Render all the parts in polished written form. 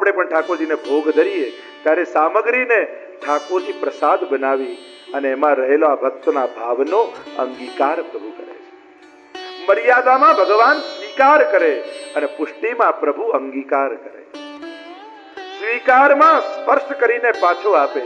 આપણે પણ ઠાકોરજીને ભોગ ધરીએ ત્યારે સામગ્રીને ઠાકોરજી પ્રસાદ બનાવી અને એમાં રહેલો આ ભક્તના ભાવનો અંગીકાર પ્રભુ કરે છે. મર્યાદામાં ભગવાન સ્વીકાર કરે અને પુષ્ટિમાં પ્રભુ અંગીકાર કરે. સ્વીકારમાં સ્પર્શ કરીને પાછો આપે,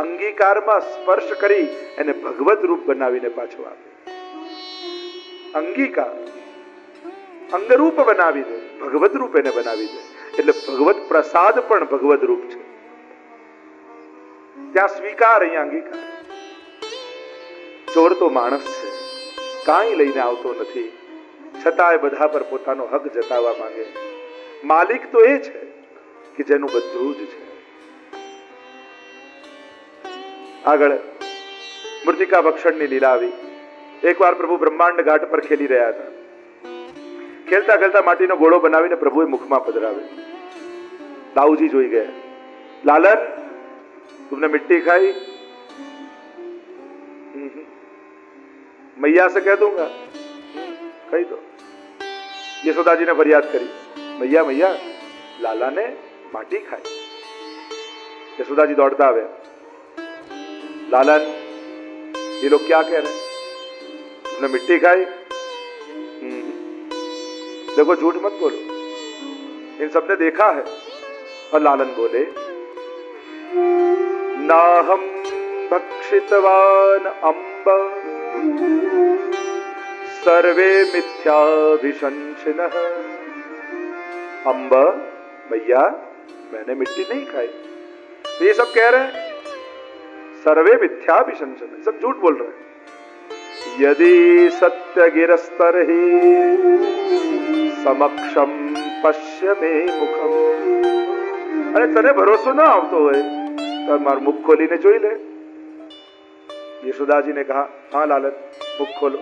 અંગીકારમાં સ્પર્શ કરી એને ભગવત રૂપ બનાવીને પાછો આપે. અંગીકાર અંગરૂપ બનાવી દે, ભગવત રૂપ એને બનાવી દે. એટલે ભગવત પ્રસાદ પણ ભગવત રૂપ છે. ત્યાં સ્વીકાર, અહીંયા અંગીકાર. ચોર તો માણસ છે, કાંઈ લઈને આવતો નથી, છતાંય બધા પર પોતાનો હક જતાવવા માંગે. માલિક તો એ છે કે જેનું બધું જ છે. આગળ મૃતિકા ભક્ષણની લીલા આવી. એકવાર પ્રભુ બ્રહ્માંડ ઘાટ પર ખેલી રહ્યા હતા. ખેલતા ખેલતા માટીનો ગોળો બનાવીને પ્રભુએ મુખમાં પધરાવ્યો. દાઉજી જોઈ ગયા. લાલન, तुमने मिट्टी खाई? मैया से कह दूंगा, कही दो. यशोदा जी ने फरियाद करी, मैया मैया लाला ने माटी खाई. यशोदा जी दौड़ता आवे, लालन ये लोग क्या कह रहे हैं, तुमने मिट्टी खाई? देखो झूठ मत बोलो, इन सबने देखा है. और लालन बोले, नाहम भक्षितवान अम्ब सर्वे मिथ्याभिशंसिनः. अम्ब भैया मैंने मिट्टी नहीं खाई. तो ये सब कह रहे हैं सर्वे मिथ्याभिशंसिनः, सब झूठ बोल रहे हैं. यदि सत्य गिरस्तर ही समक्षम पश्य मे मुखम. अरे तने भरोસો ना આવતો હોય તો મારું મુખ ખોલીને જોઈ લે. યશોદાજીને કહા, હા લાલન મુખ ખોલો.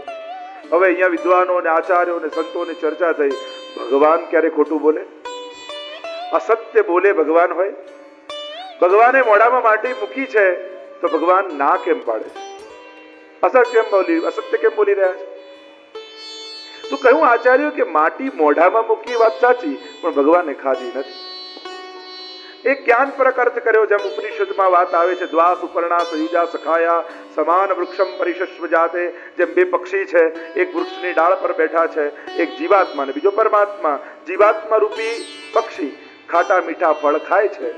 હવે અહીંયા વિદ્વાનો અને આચાર્યો અને સંતોની ચર્ચા થઈ. ભગવાન ક્યારે ખોટું બોલે? અસત્ય બોલે ભગવાન હોય? ભગવાને મોઢામાં માટી મૂકી છે તો ભગવાન ના કેમ પાડે છે? અસત્ય કેમ બોલી રહ્યા છે? તો કહ્યું આચાર્યો કે માટી મોઢામાં મૂકી વાત સાચી, પણ ભગવાને ખાધી નથી. એક જ્ઞાન પરક અર્થ કર્યો. જેમ ઉપનિષદમાં વાત આવે છે, દ્વા સુપર્ણા સયુજા સખાયા સમાન વૃક્ષમ પરિશસ્વ જાતે. જેમ બે પક્ષી છે, એક વૃક્ષની ડાળ પર બેઠા છે, એક જીવાત્મા ને બીજો પરમાત્મા. જીવાત્મા રૂપી પક્ષી ખાટા મીઠા ફળ ખાય છે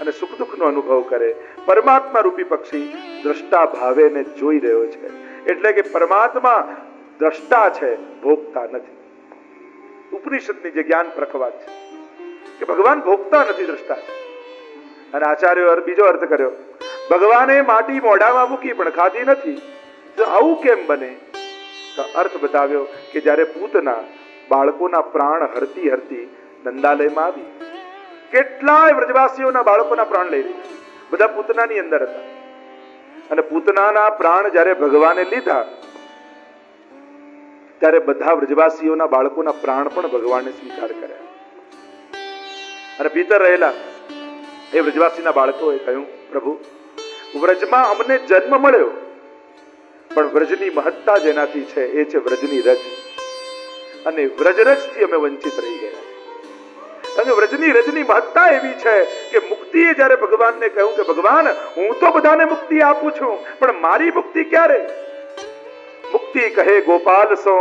અને સુખ દુઃખનો અનુભવ કરે. પરમાત્મા રૂપી પક્ષી દ્રષ્ટા ભાવેને જોઈ રહ્યો છે. એટલે કે પરમાત્મા દ્રષ્ટા છે, ભોગતા નથી. ઉપનિષદની જે જ્ઞાન પરક વાત છે કે ભગવાન ભોગતા નથી, દ્રષ્ટા છે. અને આચાર્યો બીજો અર્થ કર્યો, ભગવાને માટી મોઢામાં મૂકી પણ ખાધી નથી. તો આવું કેમ બને? તો અર્થ બતાવ્યો કે જ્યારે પૂતના બાળકોના પ્રાણ હરતી હરતી નંદાલયમાં આવી, કેટલાય વ્રજવાસીઓના બાળકોના પ્રાણ લઈ લીધા. બધા પૂતનાની અંદર હતા. અને પૂતનાના પ્રાણ જ્યારે ભગવાને લીધા ત્યારે બધા વ્રજવાસીઓના બાળકોના પ્રાણ પણ ભગવાને સ્વીકાર કર્યા. અને ભીતર રહેલા એ વ્રજવાસીના બાળકોએ કહ્યું, પ્રભુ વ્રજમાં અમને જન્મ મળ્યો, પણ વ્રજની મહત્તા જેનાથી છે એ છે વ્રજની રજ. અને વ્રજરજથી અમે વંચિત રહી ગયા. અને વ્રજની રજની મહત્તા એવી છે કે મુક્તિએ જ્યારે ભગવાનને કહ્યું કે ભગવાન હું તો બધાને મુક્તિ આપું છું, પણ મારી મુક્તિ ક્યારે? મુક્તિ કહે ગોપાલ સો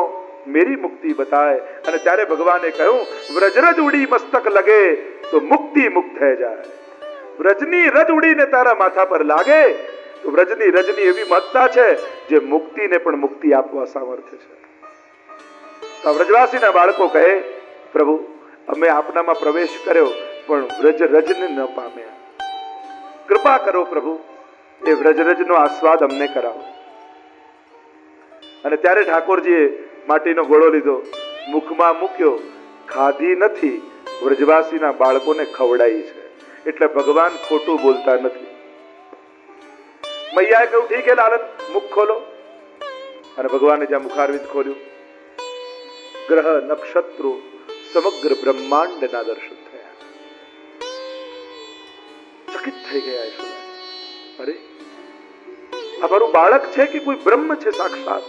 મેરી મુક્તિ બતાય. અને ત્યારે ભગવાને કહ્યું, વ્રજરજ ઉડી મસ્તક લગે તો મુક્તિ મુક્ત થઈ જાય. વ્રજની રજ ઉડીને તારા માથા પર લાગે તો વ્રજની રજની એવી મહત્તા છે જે મુક્તિને પણ મુક્તિ આપવા સામર્થ્ય છે. તો વ્રજવાસીના બાળકો કહે, પ્રભુ અમે આપનામાં પ્રવેશ કર્યો પણ વ્રજ રજને ન પામ્યા. કૃપા કરો પ્રભુ, એ વ્રજ રજનો આસ્વાદ અમને કરાવો. અને ત્યારે ઠાકોરજીએ માટીનો ગોળો લીધો, મુખમાં મૂક્યો, ખાધી નથી, વ્રજવાસીના બાળકોને ખવડાવી છે. એટલે ભગવાન ખોટું બોલતા નથી. મૈયાએ કહ્યું, ઠીક હે લાલન મુખ ખોલો. અને ભગવાને જ્યાં મુખારવિંદ ખોલ્યું, ગ્રહ નક્ષત્રો સમગ્ર બ્રહ્માંડના દર્શન થયા. ચકિત થઈ ગયા યશોદા. અરે આ મારું બાળક છે કે કોઈ બ્રહ્મ છે સાક્ષાત?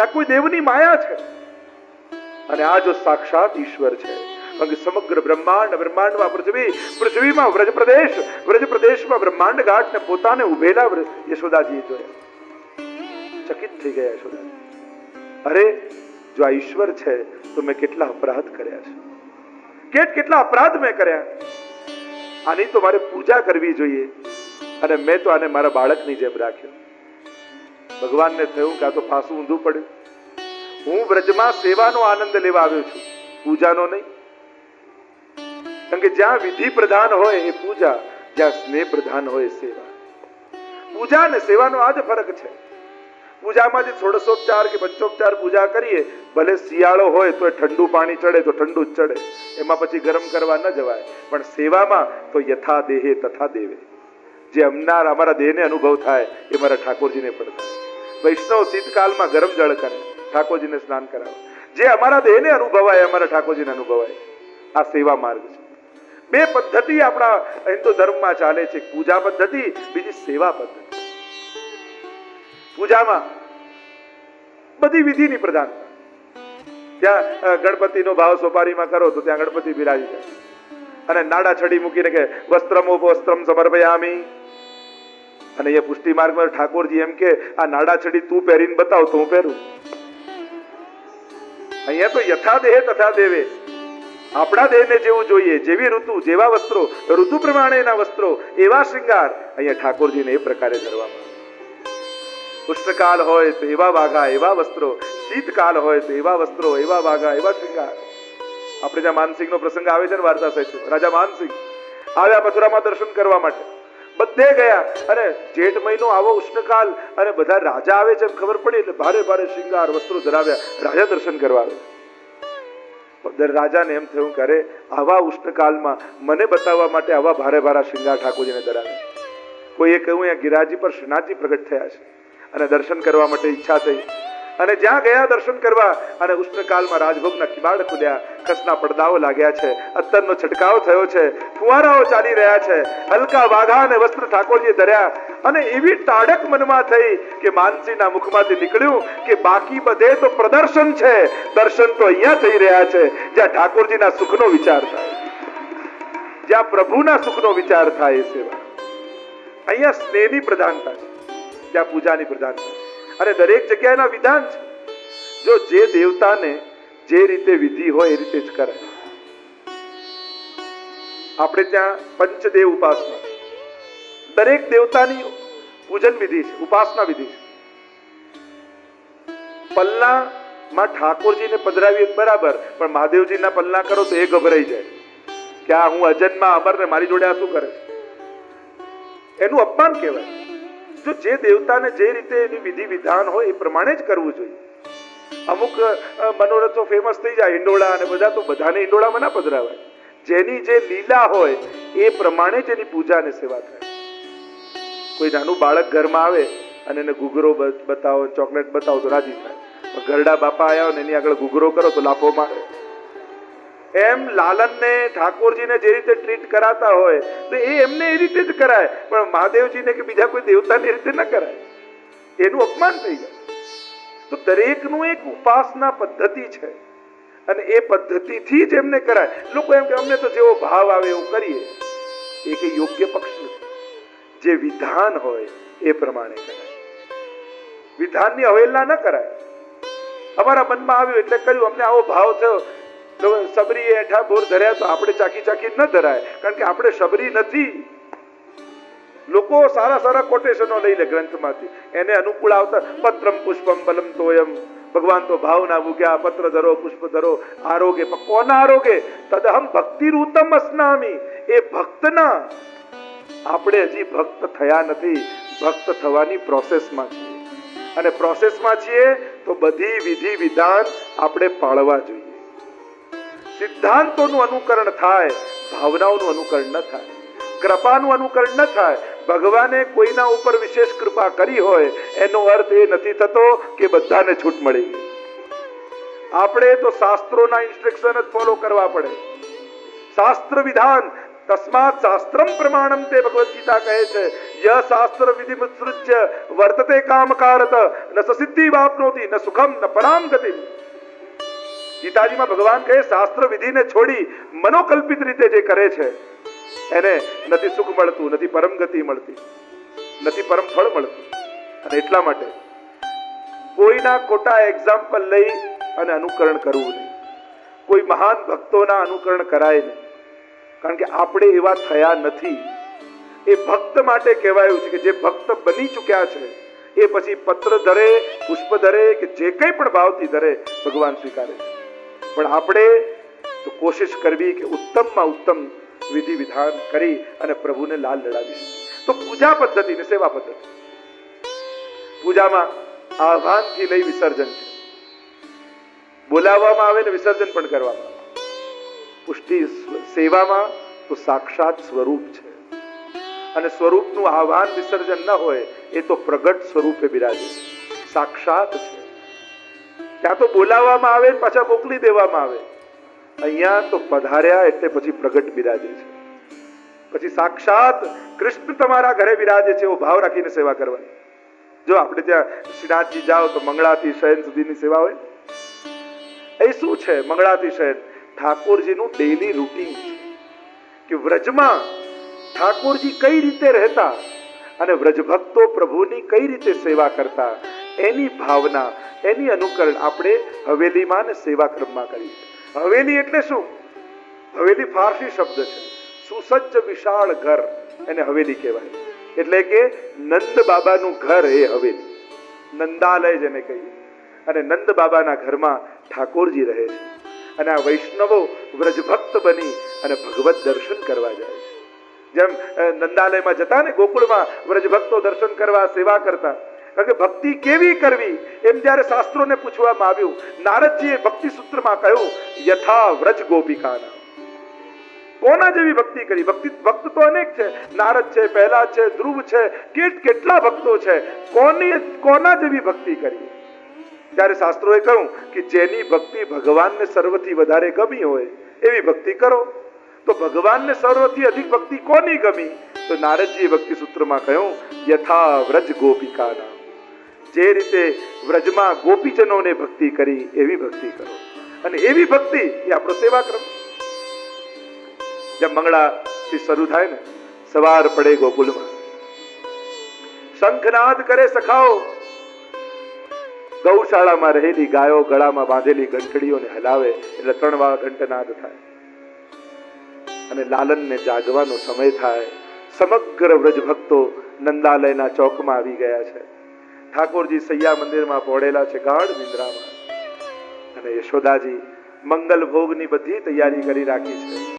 આ કોઈ દેવની માયા છે? અને આ જો સાક્ષાત ઈશ્વર છે કારણ કે સમગ્ર બ્રહ્માંડમાં પૃથ્વી, પૃથ્વીમાં વ્રજપ્રદેશમાં બ્રહ્માંડ ઘાટ ને પોતાને ઉભેલા યશોદાજી જોયા. ચકિત થઈ ગયા યશોદાજી. અરે જો આ ઈશ્વર છે તો મેં કેટલા અપરાધ કર્યા છે, કેટલા અપરાધ મેં કર્યા. આની તો મારે પૂજા કરવી જોઈએ અને મેં તો આને મારા બાળકની જેમ રાખ્યો. ભગવાનને થયું કે આ તો પાછું ઊંધું પડ્યું. હું વ્રજમાં સેવાનો આનંદ લેવા આવ્યો છું, પૂજાનો નહીં. કારણ કે જ્યાં વિધિ પ્રધાન હોય એ પૂજા, જ્યાં સ્નેહ પ્રધાન હોય સેવા. પૂજા અને સેવાનો આ જ ફરક છે. પૂજામાં જે ષોડશોપચાર કે પંચોપચાર પૂજા કરીએ, ભલે શિયાળો હોય તો ઠંડુ પાણી ચડે તો ઠંડુ જ ચડે, એમાં પછી ગરમ કરવા ન જવાય. પણ સેવામાં તો યથા દેહે તથા દેવે. જે અમારા દેહને અનુભવ થાય એ મારા ઠાકોરજીને પણ થાય. વૈષ્ણવ શીતકાલમાં ગરમ જળ કરે, ઠાકોરજીને સ્નાન કરાવે. જે અમારા દેહને અનુભવાય અમારા ઠાકોરજીને અનુભવાય. આ સેવા માર્ગ છે. બે પદ્ધતિ આપણા હિન્દુ ધર્મમાં ચાલે છે, પૂજા પદ્ધતિ, બીજી સેવા પદ્ધતિ. પૂજામાં બધી વિધિની પ્રધાનતા. ત્યાં ગણપતિનો ભાવ સોપારીમાં કરો તો ત્યાં ગણપતિ બિરાજી જાય અને નાડા છડી મૂકીને કે વસ્ત્રમ સમર્પયામી. અને એ પુષ્ટિ માર્ગમાં ઠાકોરજી એમ કે આ નાડા છડી તું પહેરીને બતાવ તો હું પહેરું. અહીંયા તો યથા દેહે તથા દેવે. આપણા દેહને જેવું જોઈએ, જેવી ઋતુ, જેવા વસ્ત્રો, ઋતુ પ્રમાણેના વસ્ત્રો, એવા શૃંગાર અહીંયા ઠાકોરજીને એ પ્રકારે કરવામાં. ઉષ્ણકાલ હોય તો એવા વાઘા, એવા વસ્ત્રો, શીતકાલ હોય તો એવા વસ્ત્રો, એવા વાઘા, એવા શૃંગાર. આપણે જ્યાં માનસિંહ નો પ્રસંગ આવે છે ને વાર્તા સાહિત્ય, રાજા માનસિંહ આવ્યા મથુરામાં દર્શન કરવા માટે. બધે ગયા અને જેઠ મહિનો આવો ઉષ્ણકાલ અને બધા રાજા આવે છે એમ ખબર પડી એટલે ભારે ભારે શૃંગાર વસ્ત્રો ધરાવ્યા રાજા દર્શન કરવા આવે. રાજાને એમ થયું કે અરે આવા ઉષ્ણકાલમાં મને બતાવવા માટે આવા ભારે ભારે શૃંગાર ઠાકોરજીને ધરાવે. કોઈએ કહ્યું અહીંયા ગિરાજી પર શ્રીનાથજી પ્રગટ થયા છે અને દર્શન કરવા માટે ઈચ્છા થઈ અને જ્યાં ગયા દર્શન કરવા અને ઉષ્ણકાલમાં રાજભોગના કિવાડ ખુલ્યા, ખસના પડદાઓ લાગ્યા છે, અત્તરનો છંટકાવ થયો છે, ફુવારાઓ ચાલી રહ્યા છે, હલકા વાઘા અને વસ્ત્ર ઠાકોરજીએ ધર્યા. અને એવી ટાઢક મનમાં થઈ કે માનસીના મુખમાંથી નીકળ્યું કે બાકી બધે તો પ્રદર્શન છે, દર્શન તો અહીંયા થઈ રહ્યા છે જ્યાં ઠાકોરજીના સુખનો વિચાર થાય, જ્યાં પ્રભુના સુખનો વિચાર થાય. એ સેવા અહીંયા સ્નેહની પ્રધાનતા છે, ત્યાં પૂજાની પ્રધાનતા છે. અને દરેક જગ્યાના વિધાન છે. જો જે દેવતાને જે રીતે વિધિ હોય એ રીતે જ કરાય. આપણે ત્યાં પંચદેવ ઉપાસના, દરેક દેવતાની પૂજન વિધિ છે, ઉપાસના વિધિ છે. પલ્લામાં ઠાકોરજીને પધરાવીએ બરાબર, પણ મહાદેવજીના પલ્લા કરો તો એ ગભરાઈ જાય કે આ હું અજન્મા અમર ને મારી જોડે આ શું કરે છે. એનું અપમાન કહેવાય. જો જે દેવતાને જે રીતે એની વિધિ વિધાન હોય એ પ્રમાણે જ કરવું જોઈએ. અમુક મનોરથો ફેમસ થઈ જાય, હિંડોળા અને બધા, તો બધાને હિંડોળામાં ના પધરાવાય. જેની જે લીલા હોય એ પ્રમાણે જ એની પૂજા અને સેવા થાય. કોઈ નાનું બાળક ઘરમાં આવે અને એને ઘૂઘરો બતાવો, ચોકલેટ બતાવો તો રાજી થાય. ઘરડા બાપા આવ્યા ને એની આગળ ઘૂઘરો કરો તો લાફો મારે. એમ લાલનને ઠાકોરજીને જે રીતે ટ્રીટ કરાતા હોય તો એ એમને એ રીતે જ કરાય, પણ મહાદેવજીને કે બીજા કોઈ દેવતાને એ રીતે ન કરાય. એનું અપમાન થઈ જાય. તો દરેકનું એક ઉપાસના પદ્ધતિ છે અને એ પદ્ધતિથી જ એમને કરાય. લોકો એમ કે અમને તો જેવો ભાવ આવે એવું કરીએ, એ કઈ યોગ્ય પક્ષ નથી. જે વિધાન હોય એ પ્રમાણે કરાય. વિધાનની અવહેલના ન કરાય. અમારા મનમાં આવ્યું એટલે કર્યું, અમને આવો ભાવ થયો, સબરી એઠા બોર ધર્યા તો આપણે ચાકી ચાકી ન ધરાય, કારણ કે આપણે સબરી નથી. લોકો સારા સારા કોટેશનો લઈ લે ગ્રંથમાંથી, એને અનુકૂળ આવતા પત્રમ પુષ્પમ બલમ તોયમ. ભગવાન તો ભાવના ભૂગ્યા, પત્ર ધરો પુષ્પ ધરો, આરોગે. કોના આરોગે? તદહમ ભક્તિ રૂતમ અસ્નામી. એ ભક્તના, આપણે હજી ભક્ત થયા નથી, ભક્ત થવાની પ્રોસેસમાં છીએ. અને પ્રોસેસમાં છીએ તો બધી વિધિ વિધાન આપણે પાળવા જોઈએ. સિદ્ધાંતોનું અનુકરણ થાય, ભાવનાઓનું અનુકરણ ન થાય, કૃપાનું અનુકરણ ન થાય. ભગવાને કોઈના ઉપર વિશેષ કૃપા કરી હોય એનો અર્થ એ નથી થતો કે બધાને છૂટ મળી ગઈ. આપણે તો શાસ્ત્રોના ઇન્સ્ટ્રક્શન જ ફોલો કરવા પડે. શાસ્ત્ર વિધાન, તસ્માત શાસ્ત્રમ પ્રમાણમ તે ભગવદ ગીતા કહે છે. ય શાસ્ત્ર વિધિ મુત્સૃજ્ય વર્તતે કામકારત ન સિદ્ધિ વાપ્નોતિ ન સુખમ ન પરામ ગતિ. ગીતાજીમાં ભગવાન કહે શાસ્ત્ર વિધિને છોડી મનોકલ્પિત રીતે જે કરે છે એને નથી સુખ મળતું, નથી પરમ ગતિ મળતી, નથી પરમ ફળ મળતું. અને એટલા માટે કોઈના ખોટા એક્ઝામ્પલ લઈ અને અનુકરણ કરવું નહીં. કોઈ મહાન ભક્તોના અનુકરણ કરાય નહીં, કારણ કે આપણે એવા થયા નથી. એ ભક્ત માટે કહેવાયું છે કે જે ભક્ત બની ચૂક્યા છે એ પછી પત્ર ધરે, પુષ્પ ધરે કે જે કંઈ પણ ભાવથી ધરે ભગવાન સ્વીકારે છે. પણ આપણે તો કોશિશ કરવી કે ઉત્તમમાં ઉત્તમ વિધિ વિધાન કરી અને પ્રભુને લાલ લડાવી. તો પૂજા પદ્ધતિ ને સેવા પદ્ધતિ, પૂજામાં આહ્વાનથી લઈ વિસર્જન છે, બોલાવવામાં આવે ને વિસર્જન પણ કરવામાં આવે. પુષ્ટિ સેવામાં તો સાક્ષાત સ્વરૂપ છે, અને સ્વરૂપનું આહ્વાન વિસર્જન ન હોય એ તો પ્રગટ સ્વરૂપે બિરાજે, સાક્ષાત છે. ત્યાં તો બોલાવવામાં આવે પાછા મોકલી દેવામાં આવે, અહીંયા તો પધાર્યા એટલે પછી પ્રગટ બિરાજે છે. પછી સાક્ષાત કૃષ્ણ તમારા ઘરે બિરાજે છે એવો ભાવ રાખીને સેવા કરવાની. જો આપણે ત્યાં શ્રીનાથજી જાઓ તો મંગળાથી શયન સુધીની સેવા હોય. એ શું છે મંગળાથી શયન? ઠાકોરજીનું ડેલી રૂટીન છે કે વ્રજમાં ઠાકોરજી કઈ રીતે રહેતા અને વ્રજભક્તો પ્રભુની કઈ રીતે સેવા કરતા, એની ભાવના, એની અનુકરણ આપણે હવેલીમાં ને સેવા ક્રમમાં કરી. હવેલી એટલે શું? હવેલી ફારસી શબ્દ છે, સુસજ્જ વિશાળ ઘર, એને હવેલી કહેવાય. એટલે કે નંદ બાબાનું ઘર એ હવેલી, નંદાલય જેને કહીએ. અને નંદ બાબાના ઘરમાં ઠાકોરજી રહે છે. અને આ વૈષ્ણવો વ્રજભક્ત બની અને ભગવત દર્શન કરવા જાય છે. જેમ નંદાલયમાં જતા ને ગોકુળમાં વ્રજભક્તો દર્શન કરવા, સેવા કરતા. કારણ કે ભક્તિ કેવી કરવી એમ જ્યારે શાસ્ત્રોને પૂછવામાં આવ્યું, નારદજીએ ભક્તિ સૂત્રમાં કહ્યું યથા વ્રજ ગોપિકાના. કોના જેવી ભક્તિ કરી? ભક્ત તો અનેક છે, નારદ છે, પહેલા છે, ધ્રુવ છે, કેટલા ભક્તો છે, કોના જેવી ભક્તિ કરી? ત્યારે શાસ્ત્રોએ કહ્યું કે જેની ભક્તિ ભગવાનને સર્વથી વધારે ગમી હોય એવી ભક્તિ કરો. તો ભગવાનને સર્વથી અધિક ભક્તિ કોની ગમી? તો નારદજીએ ભક્તિ સૂત્રમાં કહ્યું યથા વ્રજ ગોપિકાના. જે રીતે વ્રજમાં ગોપીજનોને ભક્તિ કરી એવી ભક્તિ કરો. અને એવી ભક્તિ એ આપણો સેવા ક્રમ. જેમ મંગળાથી શરૂ થાય ને, સવાર પડે ગોકુલમાં, શંખનાદ કરે સખાઓ, ગૌશાળામાં રહેલી ગાયો ગળામાં બાંધેલી ઘંટડીઓને હલાવે એટલે 3 વાર ઘંટનાદ થાય. અને લાલનને જાગવાનો સમય થાય. સમગ્ર વ્રજ ભક્તો નંદાલયના ચોકમાં આવી ગયા છે. ઠાકોરજી સૈયા મંદિરમાં પહોળેલા છે ગાઢ નિંદ્રામાં. અને યશોદાજી મંગલ ભોગની બધી તૈયારી કરી રાખી છે.